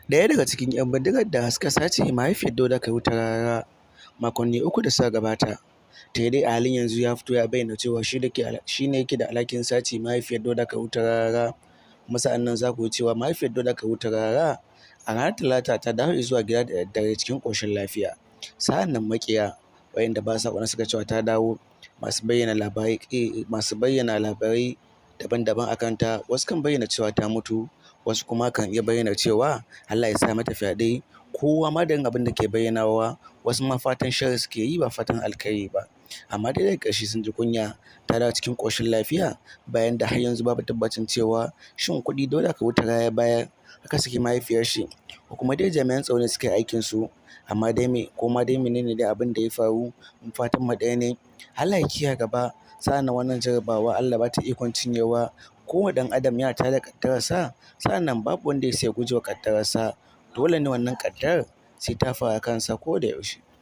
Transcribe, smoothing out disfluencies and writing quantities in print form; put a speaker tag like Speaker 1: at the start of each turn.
Speaker 1: Ɗaya daga cikin 'yan bindigar da suka sace mahaifiyar Dauda Kahutu Rarara makonni uku da suka gabata, sai dai a halin yanzu ya fito ya bayyana cewa shi ne yake da alhakin sace mahaifiyar Dauda Kahutu Rarara. Kuma sa'an za ku ji cewa mahaifiyar Dauda Kahutu Rarara a ranar Talata ta dawo zuwa gida da daddare cikin ƙoshin lafiya. Sa'an nan maƙiya waɗanda ba sa ƙauna suka cewa ta dawo masu bayyana labarai daban-daban a kanta. Wasu kan bayyana cewa ta mutu, wasu kuma kan iya bayyana cewa Allah ya sa mata fyaɗe. Kowa ma da abin da ke bayyanawa, wasu ma fatan sharri suke yi ba fatan alkhairi ba. Amma dai daga ƙarshe sun ji kunya ta dawo cikin ƙoshin lafiya, bayan da har yanzu babu tabbacin cewa shin kuɗi Dauda Kahutu Rarara ya bayar aka saki mahaifiyar shi, ko kuma dai jami'an tsaro ne suka yi aikinsu. Amma dai menene dai abin da ya faru, fatan mu ɗaya ne, Allah ya kiyaye gaba. Sa'an nan wannan jarabawa Allah ba ta ikon cinyewa. Kowane ɗan adam yana tare da ƙaddararsa, sa'an nan babu wanda ya isa ya guje wa ƙaddararsa. Dole ne wannan ƙaddarar sai ta faru a kansa ko da yaushe.